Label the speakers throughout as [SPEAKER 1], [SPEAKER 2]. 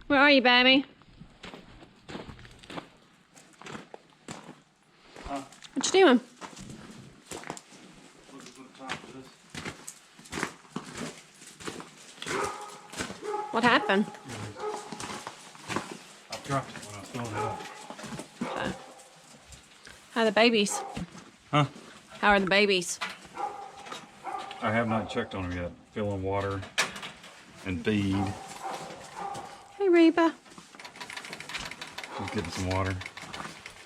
[SPEAKER 1] Where are you, baby? What you doing? What happened?
[SPEAKER 2] I dropped it when I was filling it up.
[SPEAKER 1] Okay. How are the babies?
[SPEAKER 2] Huh?
[SPEAKER 1] How are the babies?
[SPEAKER 2] I have not checked on them yet. Filling water and feed.
[SPEAKER 1] Hey, Reba.
[SPEAKER 2] She's getting some water.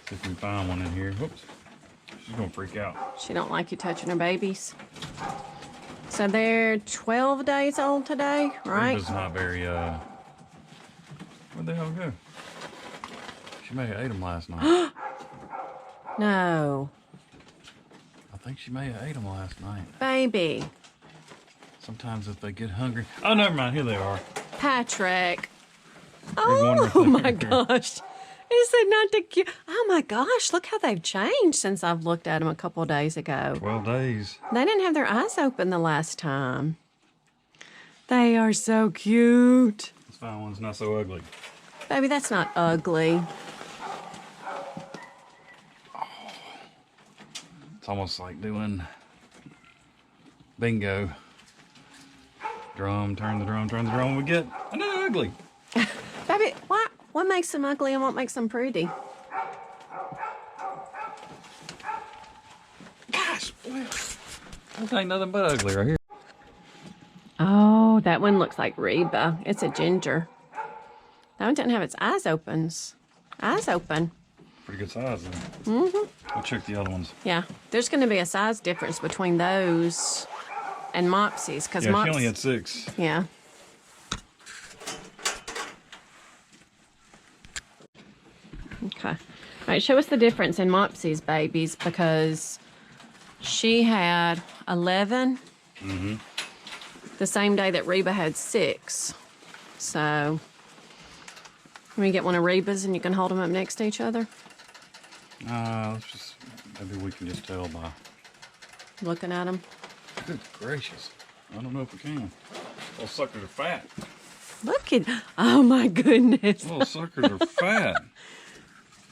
[SPEAKER 2] See if we can find one in here. Whoops. She's gonna freak out.
[SPEAKER 1] She don't like you touching her babies. So they're 12 days old today, right?
[SPEAKER 2] Reba's not very, where'd the hell go? She may have ate them last night.
[SPEAKER 1] No.
[SPEAKER 2] I think she may have ate them last night.
[SPEAKER 1] Baby.
[SPEAKER 2] Sometimes if they get hungry. Oh, never mind. Here they are.
[SPEAKER 1] Patrick.
[SPEAKER 2] one right
[SPEAKER 1] Oh
[SPEAKER 2] there.
[SPEAKER 1] my gosh. Is it not the cute? Oh my gosh, look how they've changed since I've looked at them a couple of days ago.
[SPEAKER 2] 12 days.
[SPEAKER 1] They didn't have their eyes open the last time. They are so cute.
[SPEAKER 2] This fine one's not so ugly.
[SPEAKER 1] Baby, that's not ugly.
[SPEAKER 2] It's almost like doing bingo. Drum, turn the drum, turn the drum. We get another ugly.
[SPEAKER 1] Baby, what makes them ugly and what makes them pretty?
[SPEAKER 2] Gosh, boy. That ain't nothing but ugly right here.
[SPEAKER 1] Oh, that one looks like Reba. It's a ginger. That one didn't have its eyes open. Eyes open.
[SPEAKER 2] Pretty good size then. We'll check the other ones.
[SPEAKER 1] Yeah, there's going to be a size difference between those and Mopsy's. Cause
[SPEAKER 2] Yeah, she only had 6.
[SPEAKER 1] Yeah. Okay. All right, show us the difference in Mopsy's babies because she had 11 the same day that Reba had 6. So, can we get one of Reba's and you can hold them up next to each other?
[SPEAKER 2] Let's just, maybe we can just tell by.
[SPEAKER 1] Looking at them.
[SPEAKER 2] Good gracious. I don't know if we can. Little suckers are fat.
[SPEAKER 1] Look at, oh my goodness.
[SPEAKER 2] Little suckers are fat.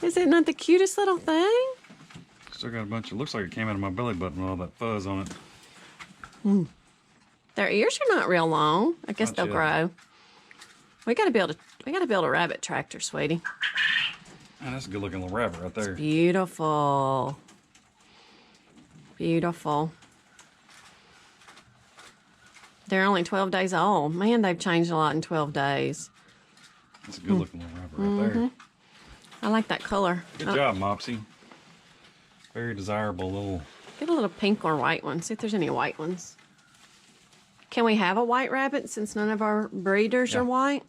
[SPEAKER 1] Is it not the cutest little thing?
[SPEAKER 2] Still got a bunch of, looks like it came out of my belly button with all that fuzz on it.
[SPEAKER 1] Their ears are not real long. I guess
[SPEAKER 2] Not
[SPEAKER 1] they'll
[SPEAKER 2] yet.
[SPEAKER 1] grow. We gotta build a rabbit tractor, sweetie.
[SPEAKER 2] Man, that's a good looking little rabbit right there.
[SPEAKER 1] Beautiful. Beautiful. They're only 12 days old. Man, they've changed a lot in 12 days.
[SPEAKER 2] That's a good looking little rabbit right there.
[SPEAKER 1] I like that color.
[SPEAKER 2] Good job, Mopsy. Very desirable little.
[SPEAKER 1] Get a little pink or white one. See if there's any white ones. Can we have a white rabbit since none of our breeders are white?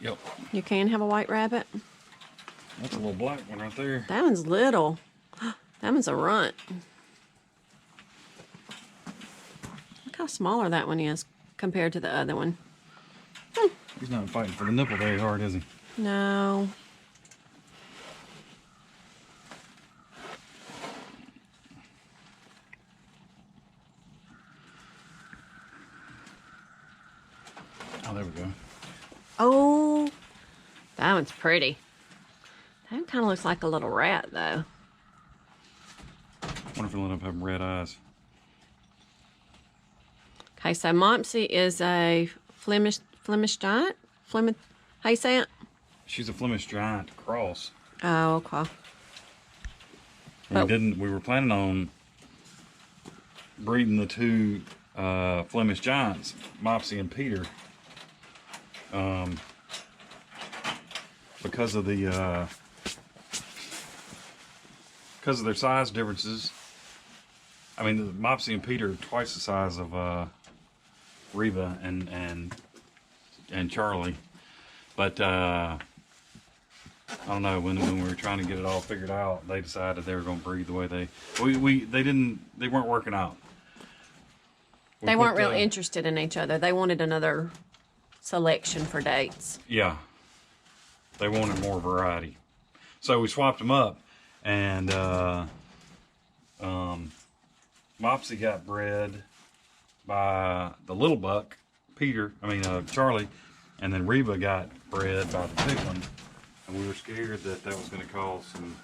[SPEAKER 2] Yep.
[SPEAKER 1] You can have a white rabbit.
[SPEAKER 2] That's a little black one right there.
[SPEAKER 1] That one's little. That one's a runt. Look how smaller that one is compared to the other one.
[SPEAKER 2] He's not fighting for the nipple very hard, is he?
[SPEAKER 1] No.
[SPEAKER 2] Oh, there we go.
[SPEAKER 1] Oh, that one's pretty. That one kind of looks like a little rat, though.
[SPEAKER 2] Wonder if he'll end up having red eyes.
[SPEAKER 1] Okay, so Mopsy is a Flemish giant. How you say it?
[SPEAKER 2] She's a Flemish giant cross.
[SPEAKER 1] Oh, okay.
[SPEAKER 2] We were planning on breeding the 2 Flemish giants, Mopsy and Peter. Because of their size differences. I mean, the Mopsy and Peter are twice the size of Reba and Charlie, but I don't know, when we were trying to get it all figured out, they decided they were going to breed the way they weren't working out.
[SPEAKER 1] They weren't real interested in each other. They wanted another selection for dates.
[SPEAKER 2] Yeah, they wanted more variety, so we swapped them up, and Mopsy got bred by the little buck, Charlie, And then Reba got bred by the big one, and we were scared that that was going to cause some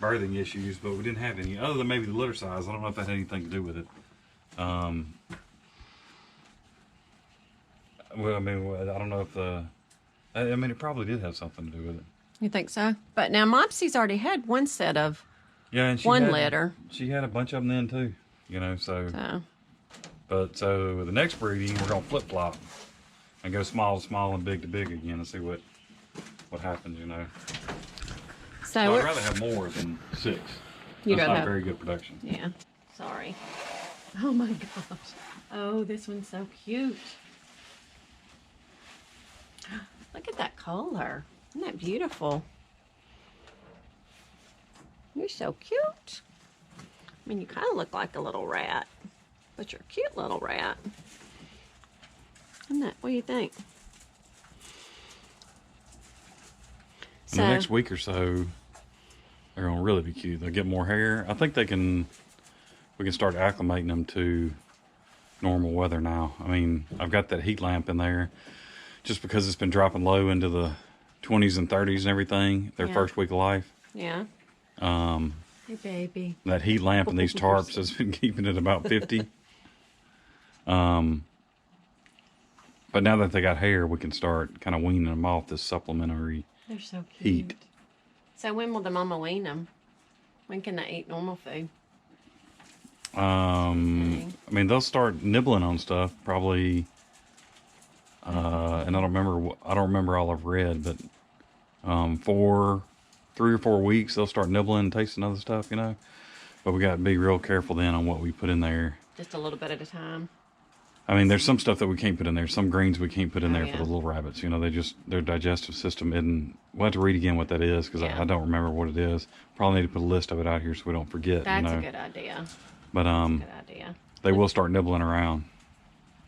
[SPEAKER 2] birthing issues, but we didn't have any, other than maybe the litter size. I don't know if that had anything to do with it. Well, I mean, I don't know if I mean, it probably did have something to do with it.
[SPEAKER 1] You think so? But now Mopsy's already had one set of
[SPEAKER 2] and
[SPEAKER 1] one litter.
[SPEAKER 2] She had a bunch of them then too, you know, so. But so with the next breeding, we're going to flip-flop and go small to small and big to big again and see what happens, you know. So I'd rather have more than 6. That's not very good production.
[SPEAKER 1] Yeah. Sorry. Oh my gosh. Oh, this one's so cute. Look at that color. Isn't that beautiful? You're so cute. I mean, you kind of look like a little rat, but you're a cute little rat. Isn't that? What do you think?
[SPEAKER 2] In the next week or so, they're gonna really be cute. They'll get more hair. I think we can start acclimating them to normal weather now. I mean, I've got that heat lamp in there just because it's been dropping low into the 20s and 30s and everything, their first week of life.
[SPEAKER 1] Yeah. Hey, baby.
[SPEAKER 2] That heat lamp and these tarps has been keeping it about 50. But now that they got hair, we can start kind of weaning them off this supplementary
[SPEAKER 1] They're so cute.
[SPEAKER 2] heat.
[SPEAKER 1] So when will the mama wean them? When can they eat normal food?
[SPEAKER 2] I mean, they'll start nibbling on stuff probably. And I don't remember all I've read, but 3 or 4 weeks they'll start nibbling and tasting other stuff, you know. But we got to be real careful then on what we put in there.
[SPEAKER 1] Just a little bit at a time.
[SPEAKER 2] I mean, there's some stuff that we can't put in there. Some greens we can't put in there for the little rabbits. You know, their digestive system isn't. We'll have to read again what that is because I don't remember what it is. Probably need to put a list of it out here so we don't forget.
[SPEAKER 1] That's a good idea.
[SPEAKER 2] But
[SPEAKER 1] that's a good idea.
[SPEAKER 2] They will start nibbling around.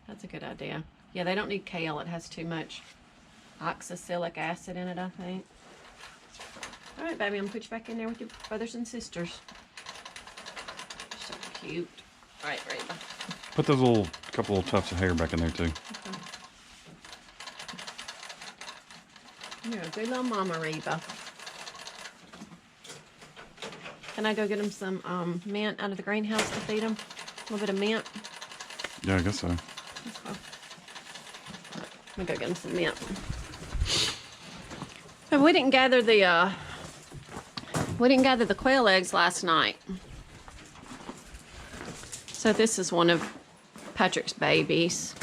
[SPEAKER 1] That's a good idea. Yeah, they don't need kale. It has too much oxalic acid in it, I think. All right, baby, I'm gonna put you back in there with your brothers and sisters. So cute. All right, Reba.
[SPEAKER 2] Put those couple of tufts of hair back in there too.
[SPEAKER 1] Okay. You're a good little mama, Reba. Can I go get them some mint out of the greenhouse to feed them? A little bit of mint.
[SPEAKER 2] Yeah, I guess so.
[SPEAKER 1] Let's go. I'm gonna go get them some mint. But we didn't gather the quail eggs last night. So this is one of Patrick's babies.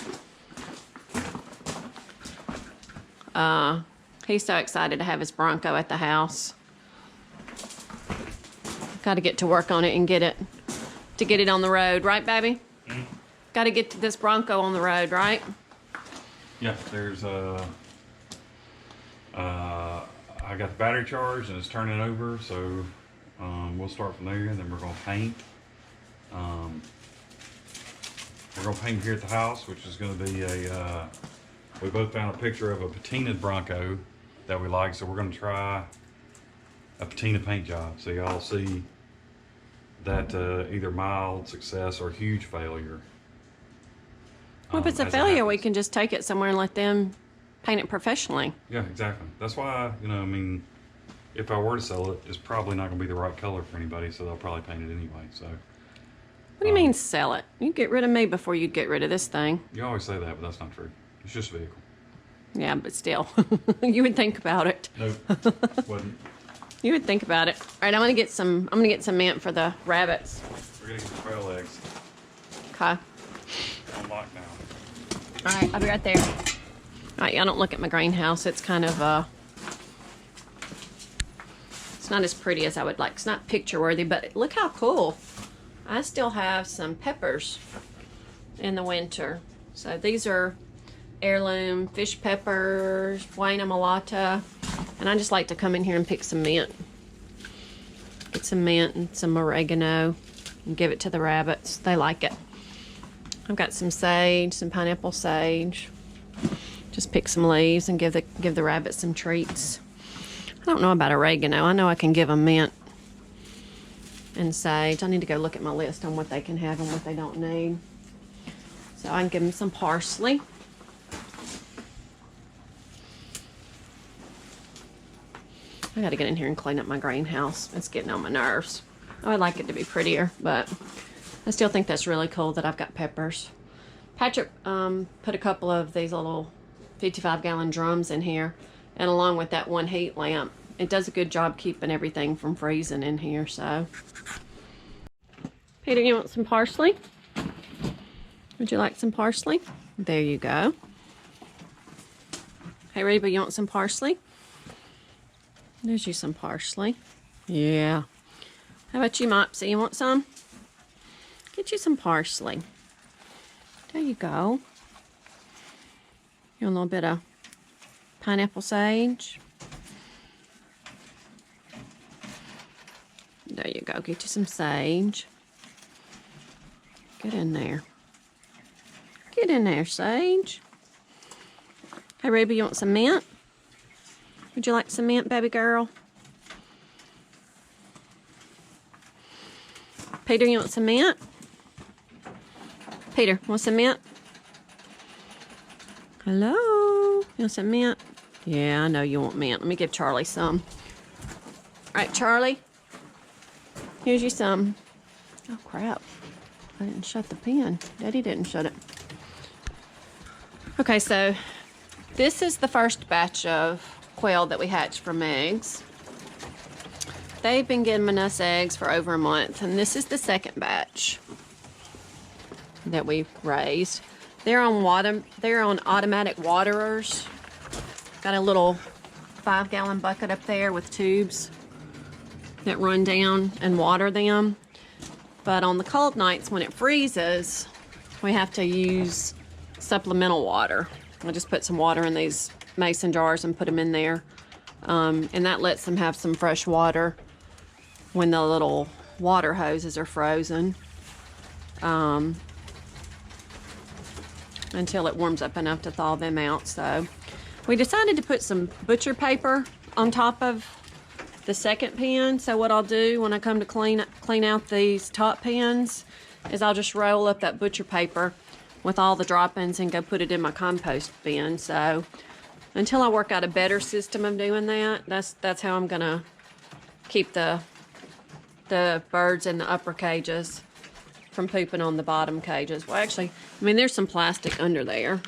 [SPEAKER 1] He's so excited to have his Bronco at the house. Got to get to work on it and get it on the road, right, baby? Mm-hmm. Got to get this Bronco on the road, right?
[SPEAKER 2] Yeah, there's I got the battery charged and it's turning over, so we'll start from there and then we're gonna paint. We're gonna paint here at the house, which is gonna be we both found a picture of a patinaed Bronco that we like, so we're gonna try a patina paint job. So y'all see that either mild success or huge failure.
[SPEAKER 1] Well, if it's a failure, we can just take it somewhere and let them paint it professionally.
[SPEAKER 2] Yeah, exactly. That's why, you know, I mean, if I were to sell it, it's probably not going to be the right color for anybody, so they'll probably paint it anyway. So.
[SPEAKER 1] What do you mean sell it? You get rid of me before you'd get rid of this thing.
[SPEAKER 2] You always say that, but that's not true. It's just a vehicle.
[SPEAKER 1] Yeah, but still, you would think about it.
[SPEAKER 2] Nope, wasn't.
[SPEAKER 1] You would think about it. All right, I'm gonna get some mint for the rabbits.
[SPEAKER 2] We're gonna get the quail eggs.
[SPEAKER 1] Okay.
[SPEAKER 2] On lockdown.
[SPEAKER 1] All right, I'll be right there. All right, y'all don't look at my greenhouse. It's kind of it's not as pretty as I would like. It's not picture worthy, but look how cool. I still have some peppers in the winter. So these are heirloom fish peppers, Buena Mulata, and I just like to come in here and pick some mint. Get some mint and some oregano and give it to the rabbits. They like it. I've got some sage, some pineapple sage. Just pick some leaves and give the rabbits some treats. I don't know about oregano. I know I can give them mint and sage. I need to go look at my list on what they can have and what they don't need. So I can give them some parsley. I gotta get in here and clean up my greenhouse. It's getting on my nerves. I would like it to be prettier, but I still think that's really cool that I've got peppers. Patrick put a couple of these little 55-gallon drums in here, and along with that one heat lamp, it does a good job keeping everything from freezing in here. So, Peter, you want some parsley? Would you like some parsley? There you go. Hey, Reba, you want some parsley? There's you some parsley. Yeah. How about you, Mopsy? You want some? Get you some parsley. There you go. You want a little bit of pineapple sage? There you go. Get you some sage. Get in there. Get in there, sage. Hey, Reba, you want some mint? Would you like some mint, baby girl? Peter, you want some mint? Peter, want some mint? Hello? You want some mint? Yeah, I know you want mint. Let me give Charlie some. All right, Charlie. Here's you some. Oh, crap. I didn't shut the pen. Daddy didn't shut it. Okay, so this is the first batch of quail that we hatched from eggs. They've been giving us eggs for over a month, and this is the second batch that we've raised. They're on automatic waterers. Got a little 5-gallon bucket up there with tubes that run down and water them. But on the cold nights when it freezes, we have to use supplemental water. I just put some water in these mason jars and put them in there. And that lets them have some fresh water when the little water hoses are frozen. Until it warms up enough to thaw them out. So we decided to put some butcher paper on top of the second pen. So what I'll do when I come to clean out these top pens is I'll just roll up that butcher paper with all the droppings and go put it in my compost bin. So until I work out a better system of doing that, that's how I'm gonna keep the birds in the upper cages from pooping on the bottom cages. Well, actually, I mean, there's some plastic under there,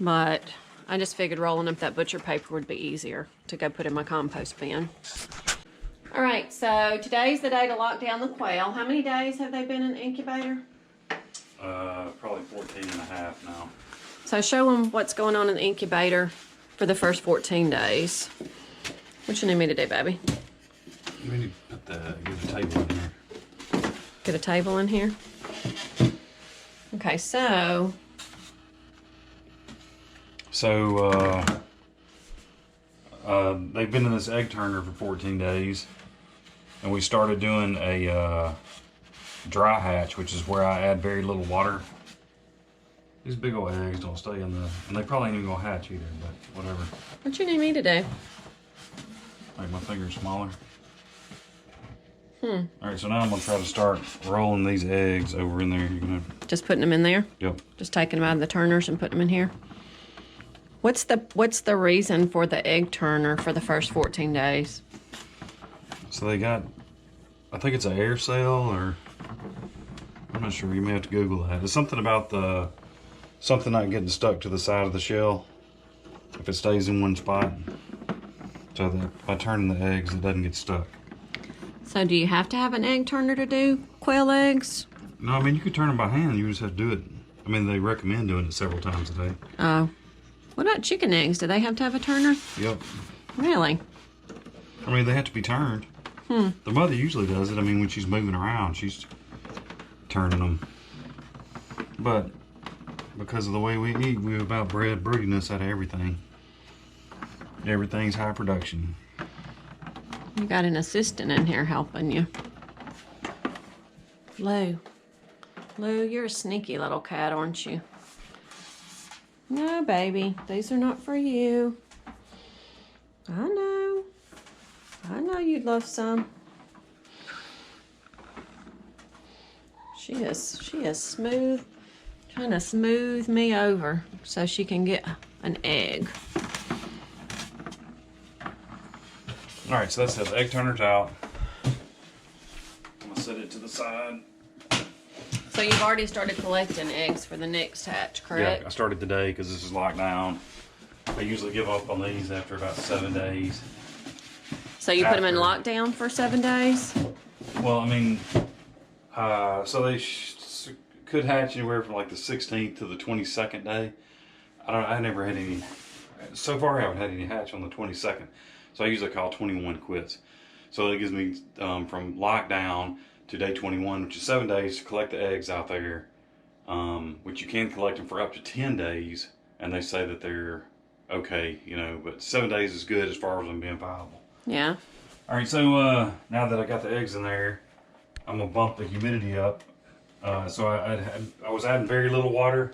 [SPEAKER 1] but I just figured rolling up that butcher paper would be easier to go put in my compost bin. All right, so today's the day to lock down the quail. How many days have they been in the incubator?
[SPEAKER 2] Probably 14 and a half now.
[SPEAKER 1] So show them what's going on in the incubator for the first 14 days. What you need me to do, baby?
[SPEAKER 2] You need to get the table in here.
[SPEAKER 1] Get a table in here. Okay, so they've been in this egg turner for 14 days, and we started doing a dry hatch, which is where I add very little water. These big old eggs don't stay in the, and they probably ain't even gonna hatch either, but whatever. What you need me to do?
[SPEAKER 2] Make my fingers smaller. All right, so now I'm gonna try to start rolling these eggs over in there. You're gonna
[SPEAKER 1] just putting them in there?
[SPEAKER 2] Yep.
[SPEAKER 1] Just taking them out of the turners and putting them in here. What's the reason for the egg turner for the first 14 days?
[SPEAKER 2] So they got, I think it's an air cell, or I'm not sure. You may have to Google that. It's something about something not getting stuck to the side of the shell if it stays in one spot. So that by turning the eggs, it doesn't get stuck.
[SPEAKER 1] So do you have to have an egg turner to do quail eggs?
[SPEAKER 2] No, I mean, you could turn them by hand. You just have to do it. I mean, they recommend doing it several times a day.
[SPEAKER 1] Oh. What about chicken eggs? Do they have to have a turner?
[SPEAKER 2] Yep.
[SPEAKER 1] Really?
[SPEAKER 2] I mean, they have to be turned. The mother usually does it. I mean, when she's moving around, she's turning them. But because of the way we eat, we've about bred broodiness out of everything. Everything's high production.
[SPEAKER 1] You got an assistant in here helping you. Lou. Lou, you're a sneaky little cat, aren't you? No, baby. These are not for you. I know. I know you'd love some. She is smooth. Trying to smooth me over so she can get an egg.
[SPEAKER 2] All right, so that's the egg turner's out. I'm gonna set it to the side.
[SPEAKER 1] So you've already started collecting eggs for the next hatch, correct?
[SPEAKER 2] Yeah, I started today because this is locked down. I usually give up on these after about 7 days.
[SPEAKER 1] So you put them in lockdown for 7 days?
[SPEAKER 2] Well, I mean, so they could hatch anywhere from like the 16th to the 22nd day. I never had any. So far, I haven't had any hatch on the 22nd. So I usually call 21 quits. So it gives me from lockdown to day 21, which is 7 days to collect the eggs out there, which you can collect them for up to 10 days, and they say that they're okay, you know, but 7 days is good as far as them being viable.
[SPEAKER 1] Yeah.
[SPEAKER 2] All right, so now that I got the eggs in there, I'm gonna bump the humidity up. So I was adding very little water,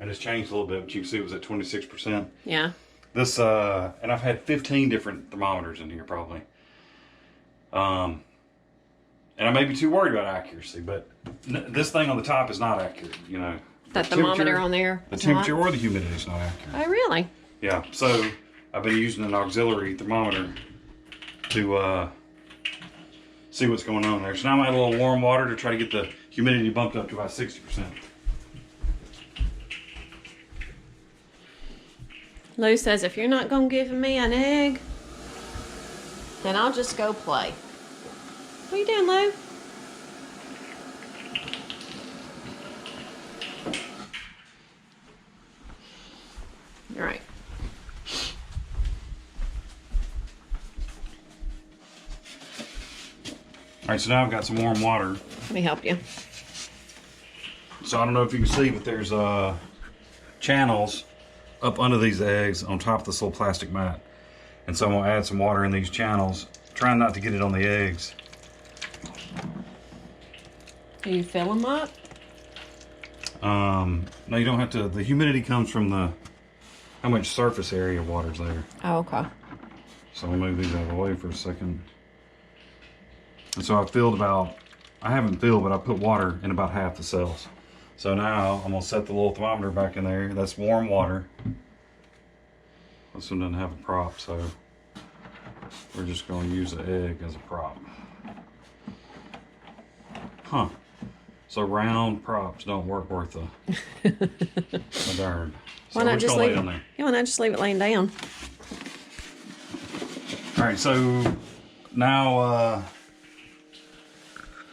[SPEAKER 2] and it's changed a little bit, but you can see it was at 26%.
[SPEAKER 1] Yeah.
[SPEAKER 2] This, and I've had 15 different thermometers in here probably. And I may be too worried about accuracy, but this thing on the top is not accurate, you know.
[SPEAKER 1] That thermometer on there?
[SPEAKER 2] The temperature or the humidity is not accurate.
[SPEAKER 1] Oh, really?
[SPEAKER 2] Yeah, so I've been using an auxiliary thermometer to see what's going on there. So now I'm adding a little warm water to try to get the humidity bumped up to about 60%.
[SPEAKER 1] Lou says, if you're not going to give me an egg, then I'll just go play. What are you doing, Lou? All right.
[SPEAKER 2] All right, so now I've got some warm water.
[SPEAKER 1] Let me help you.
[SPEAKER 2] So I don't know if you can see, but there's channels up under these eggs on top of this little plastic mat. And so I'm gonna add some water in these channels, trying not to get it on the eggs.
[SPEAKER 1] Do you fill them up?
[SPEAKER 2] No, you don't have to. The humidity comes from how much surface area of water's there.
[SPEAKER 1] Oh, okay.
[SPEAKER 2] So I'll move these out of the way for a second. And so I haven't filled, but I put water in about half the cells. So now I'm gonna set the little thermometer back in there. That's warm water. This one doesn't have a prop, so we're just gonna use the egg as a prop. Huh. So round props don't work worth a darn. So
[SPEAKER 1] Why not just leave
[SPEAKER 2] it
[SPEAKER 1] it
[SPEAKER 2] on there?
[SPEAKER 1] Yeah, why not just leave it laying down?
[SPEAKER 2] All right, so now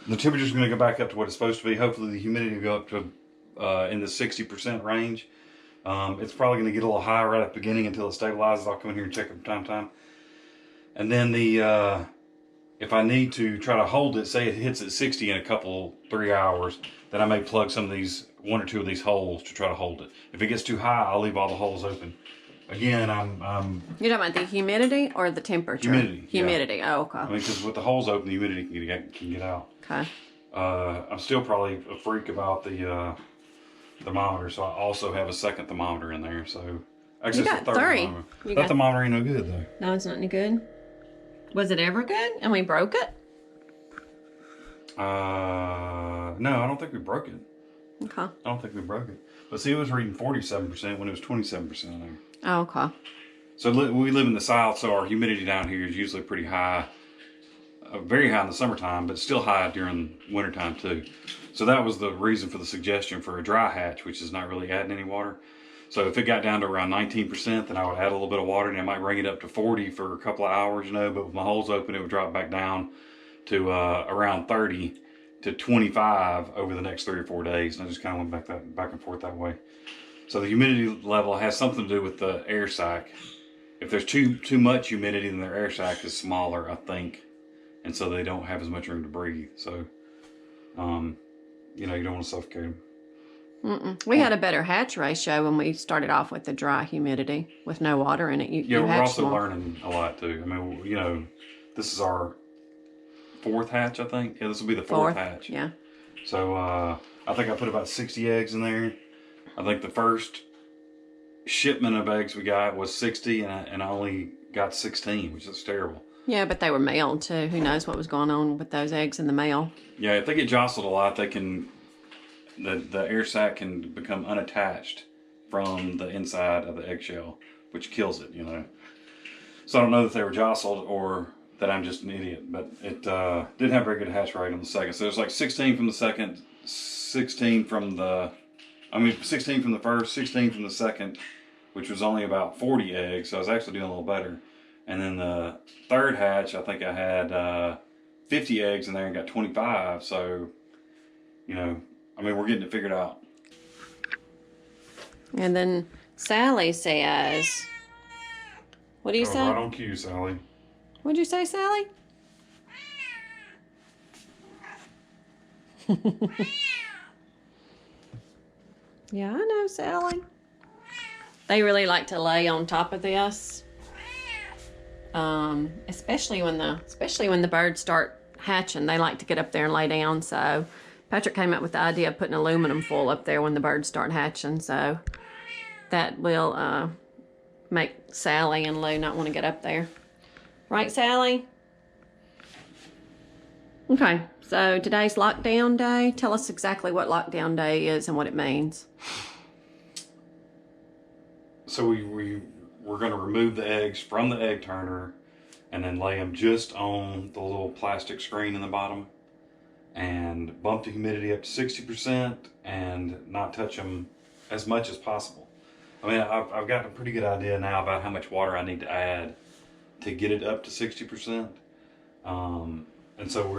[SPEAKER 2] the temperature's going to go back up to what it's supposed to be. Hopefully the humidity will go up to in the 60% range. It's probably going to get a little high right at the beginning until it stabilizes. I'll come in here and check it from time to time. And then if I need to try to hold it, say it hits at 60 in a 3 hours, then I may plug some of these, 1 or 2 of these holes to try to hold it. If it gets too high, I'll leave all the holes open. Again, I'm
[SPEAKER 1] You're talking about the humidity or the temperature?
[SPEAKER 2] Humidity.
[SPEAKER 1] Humidity.
[SPEAKER 2] Yeah.
[SPEAKER 1] Oh, okay.
[SPEAKER 2] I mean, because with the holes open, the humidity can get out.
[SPEAKER 1] Okay.
[SPEAKER 2] I'm still probably a freak about the thermometer, so I also have a second thermometer in there. So actually,
[SPEAKER 1] You
[SPEAKER 2] it's
[SPEAKER 1] got
[SPEAKER 2] the third
[SPEAKER 1] 3.
[SPEAKER 2] thermometer. That thermometer ain't no good though.
[SPEAKER 1] No, it's not any good. Was it ever good? And we broke it?
[SPEAKER 2] No, I don't think we broke it.
[SPEAKER 1] Okay.
[SPEAKER 2] I don't think we broke it. But see, it was reading 47% when it was 27% in there.
[SPEAKER 1] Oh, okay.
[SPEAKER 2] So we live in the South, so our humidity down here is usually pretty high. Very high in the summertime, but still high during wintertime too. So that was the reason for the suggestion for a dry hatch, which is not really adding any water. So if it got down to around 19%, then I would add a little bit of water, and I might bring it up to 40 for a couple of hours, you know, but with my holes open, it would drop back down to around 30 to 25 over the next 3 or 4 days. And I just kind of went back and forth that way. So the humidity level has something to do with the air sac. If there's too much humidity, then their air sac is smaller, I think. And so they don't have as much room to breathe. So, you know, you don't want to suffocate them.
[SPEAKER 1] We had a better hatch ratio when we started off with the dry humidity with no water in it.
[SPEAKER 2] Yeah, we're also learning a lot too. I mean, you know, this is our 4th hatch, I think. Yeah, this will be the 4th hatch.
[SPEAKER 1] Yeah.
[SPEAKER 2] So I think I put about 60 eggs in there. I think the first shipment of eggs we got was 60, and I only got 16, which is terrible.
[SPEAKER 1] Yeah, but they were mailed too. Who knows what was going on with those eggs in the mail?
[SPEAKER 2] Yeah, if they get jostled a lot, they can. The air sac can become unattached from the inside of the eggshell, which kills it, you know. So I don't know if they were jostled or that I'm just an idiot. But it didn't have a very good hatch rate on the second. So it was like 16 from the second, 16 from the 16 from the first, 16 from the second, which was only about 40 eggs. So I was actually doing a little better. And then the third hatch, I think I had 50 eggs in there and got 25. So, you know, I mean, we're getting it figured out.
[SPEAKER 1] And then Sally says, what do you say?
[SPEAKER 2] Right on cue, Sally.
[SPEAKER 1] What'd you say, Sally? Yeah, I know, Sally. They really like to lay on top of this. Especially when the birds start hatching, they like to get up there and lay down. So Patrick came up with the idea of putting aluminum foil up there when the birds start hatching. So that will make Sally and Lou not want to get up there. Right, Sally? Okay, so today's lockdown day. Tell us exactly what lockdown day is and what it means.
[SPEAKER 2] So we're going to remove the eggs from the egg turner and then lay them just on the little plastic screen in the bottom and bump the humidity up to 60% and not touch them as much as possible. I mean, I've gotten a pretty good idea now about how much water I need to add to get it up to 60%. And so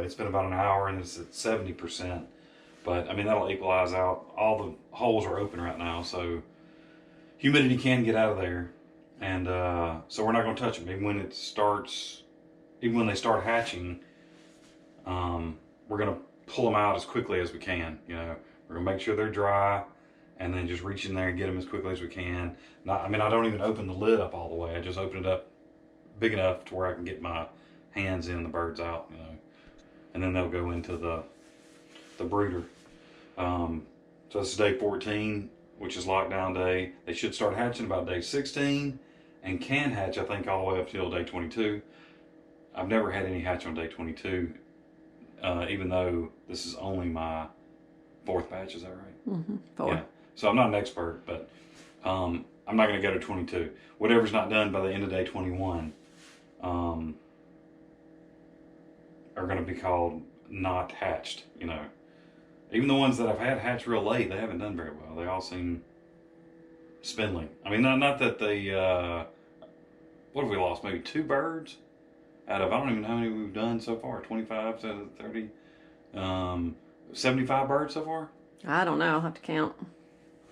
[SPEAKER 2] it's been about an hour and it's at 70%. But I mean, that'll equalize out. All the holes are open right now, so humidity can get out of there. And so we're not going to touch them. Even when they start hatching, we're going to pull them out as quickly as we can. You know, we're going to make sure they're dry and then just reach in there and get them as quickly as we can. I don't even open the lid up all the way. I just open it up big enough to where I can get my hands in, the birds out, you know, and then they'll go into the brooder. So this is day 14, which is lockdown day. They should start hatching about day 16 and can hatch, I think, all the way up till day 22. I've never had any hatch on day 22, even though this is only my 4th batch. Is that right?
[SPEAKER 1] Mm-hmm. 4. Yeah.
[SPEAKER 2] So I'm not an expert, but I'm not going to go to 22. Whatever's not done by the end of day 21 are going to be called not hatched, you know. Even the ones that I've had hatch real late, they haven't done very well. They all seem spindly. I mean, not that they, what have we lost? Maybe 2 birds out of, I don't even know how many we've done so far, 25 to 30, 75 birds so far?
[SPEAKER 1] I don't know, I'll have to count.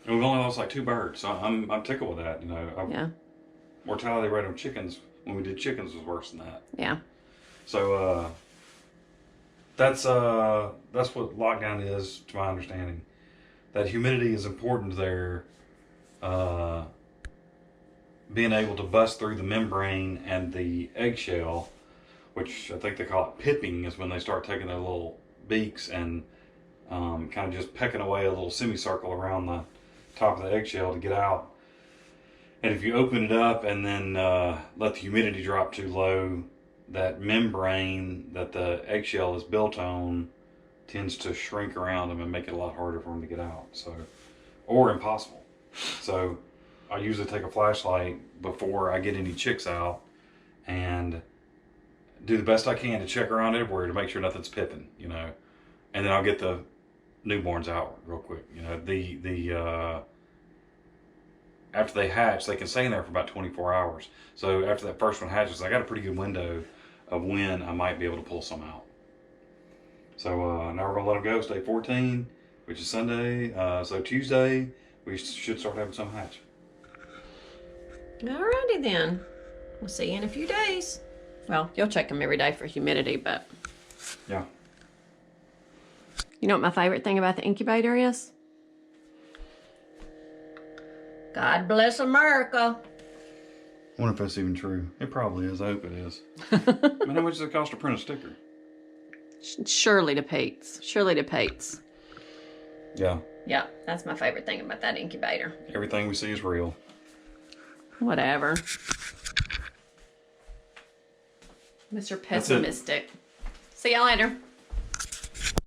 [SPEAKER 2] And we've only lost like 2 birds, so I'm tickled with that, you know.
[SPEAKER 1] Yeah.
[SPEAKER 2] Mortality rate on chickens, when we did chickens, was worse than that.
[SPEAKER 1] Yeah.
[SPEAKER 2] So, that's what lockdown is, to my understanding. That humidity is important there. Being able to bust through the membrane and the eggshell, which I think they call it pipping, is when they start taking their little beaks and kind of just pecking away a little semicircle around the top of the eggshell to get out. And if you open it up and then let the humidity drop too low, that membrane that the eggshell is built on tends to shrink around them and make it a lot harder for them to get out. So, or impossible. So I usually take a flashlight before I get any chicks out and do the best I can to check around everywhere to make sure nothing's pipping, you know. And then I'll get the newborns out real quick. You know, after they hatch, they can stay in there for about 24 hours. So after that first one hatches, I got a pretty good window of when I might be able to pull some out. So now we're gonna let them go. It's day 14, which is Sunday. So Tuesday, we should start having some hatch.
[SPEAKER 1] Alrighty then. We'll see you in a few days. Well, you'll check them every day for humidity, but...
[SPEAKER 2] Yeah.
[SPEAKER 1] You know what my favorite thing about the incubator is? God bless America.
[SPEAKER 2] I wonder if that's even true. It probably is. I hope it is. I mean, how much does it cost to print a sticker?
[SPEAKER 1] Surely to Pete's. Surely to Pete's.
[SPEAKER 2] Yeah.
[SPEAKER 1] Yeah, that's my favorite thing about that incubator.
[SPEAKER 2] Everything we see is real.
[SPEAKER 1] Whatever. Mr. Pessimistic. See y'all later.